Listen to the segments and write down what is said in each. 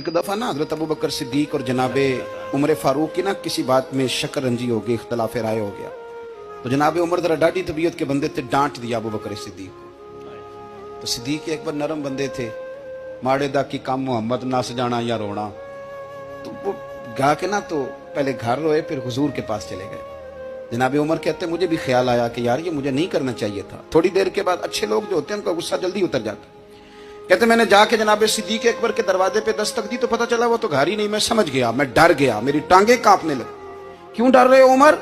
एक दफा ना हजरत अबू बकर सिद्दीक और जनाबे उमर फारूक की ना किसी बात में शक्कर रंजी हो गई, इख्तलाफ राय हो गया। तो जनाबे उमर जरा डाढ़ी तबीयत के बंदे थे, डांट दिया अबू बकर सिद्दीक को। तो सिद्दीक एक बार नरम बंदे थे, माड़े दा की काम मोहम्मद नस जाना या रोना। तो वो गा के ना तो पहले घर रोए, फिर हुजूर के पास चले गए। जनाबे उमर कहते मुझे भी ख्याल आया कि यार ये मुझे नहीं करना चाहिए था। थोड़ी देर के बाद अच्छे लोग जो होते हैं उनका गुस्सा जल्दी उतर जाता। कहते मैंने जाके जनाबे सिद्दीक अकबर के दरवाजे पे दस्तक दी तो पता चला वो तो घर ही नहीं। मैं समझ गया, मैं डर गया, मेरी टांगे कांपने लगी। क्यों डर रहे हो उमर?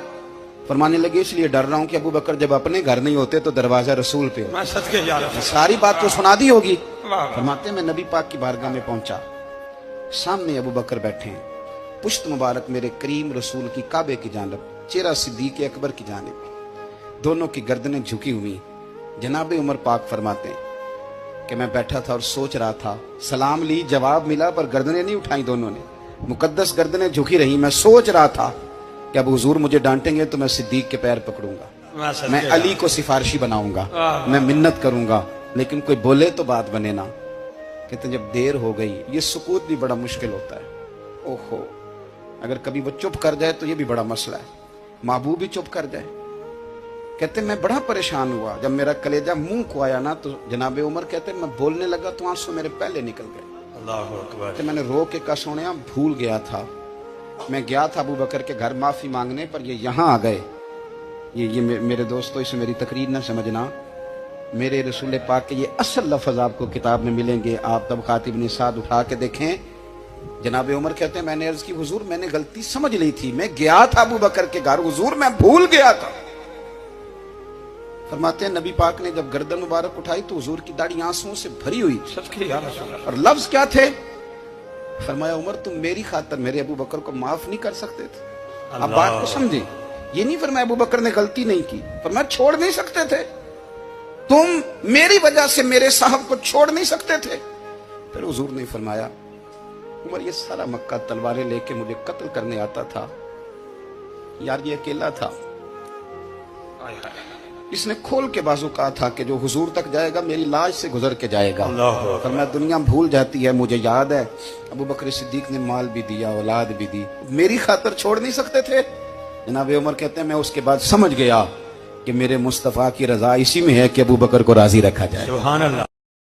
फरमाने लगे इसलिए डर रहा हूं कि अबू बकर जब अपने घर नहीं होते तो दरवाजा रसूल पे हो। सारी बात तो सुना दी होगी। फरमाते मैं नबी पाक की बारगाह में पहुंचा, सामने अबू बकर बैठे हैं, पुश्त मुबारक मेरे करीम रसूल की काबे की जानब, चेहरा सिद्दीक अकबर की जानिब, दोनों की गर्दनें झुकी हुई। जनाबे उमर पाक फरमाते हैं कि मैं बैठा था और सोच रहा था, सलाम ली, जवाब मिला, पर गर्दनें नहीं उठाई दोनों ने, मुकद्दस गर्दनें झुकी रही। मैं सोच रहा था कि अब हुजूर मुझे डांटेंगे तो मैं सिद्दीक के पैर पकड़ूंगा, मैं अली को सिफारिशी बनाऊंगा, मैं मिन्नत करूंगा, लेकिन कोई बोले तो बात बने ना। कहते जब देर हो गई, ये सुकूत भी बड़ा मुश्किल होता है। ओहो, अगर कभी वो चुप कर जाए तो ये भी बड़ा मसला है, महबूब भी चुप कर जाए। कहते मैं बड़ा परेशान हुआ, जब मेरा कलेजा मुंह को आया ना तो जनाबे उमर कहते मैं बोलने लगा तो आंसू मेरे पहले निकल गए। अल्लाहु अकबर। मैंने रो के कहा सोनिया भूल गया था, मैं गया था अबू बकर के घर माफी मांगने, पर ये यहाँ आ गए। ये मेरे दोस्तों, इसे मेरी तकरीर ना समझना, मेरे रसूल पाक के ये असल लफ्ज आपको किताब में मिलेंगे। आप तबक़ात इब्न साद उठा के देखें। जनाबे उमर कहते हैं मैंने अर्ज की हुजूर मैंने गलती समझ ली थी, मैं गया था अबू बकर के घर हुजूर, मैं भूल गया था। फरमाते हैं नबी पाक ने जब गर्दन मुबारक उठाई तो हुजूर की दाढ़ी आंसुओं से भरी हुई थी। और लफ्ज क्या थे? फरमाया उमर तुम मेरी खातर मेरे अबू बकर को माफ नहीं कर सकते थे। अब बात को समझे, ये नहीं फरमाया अबू बकर ने गलती नहीं की, फरमाया छोड़ नहीं सकते थे, तुम मेरी वजह से मेरे साहब को छोड़ नहीं सकते थे। फिर हुजूर ने फरमाया उमर ये सारा मक्का तलवारें लेके मुझे कत्ल करने आता था, यार ये अकेला था, इसने खोल के बाजू कहा था कि जो हुजूर तक जाएगा मेरी लाश से गुजर के जाएगा। पर मैं दुनिया भूल जाती है, मुझे याद है अबू बकर सिद्दीक ने माल भी दिया, औलाद भी दी, मेरी खातर छोड़ नहीं सकते थे। जनाब उमर कहते हैं मैं उसके बाद समझ गया कि मेरे मुस्तफा की रजा इसी में है कि अबू बकर को राजी रखा जाए। सुभान अल्लाह।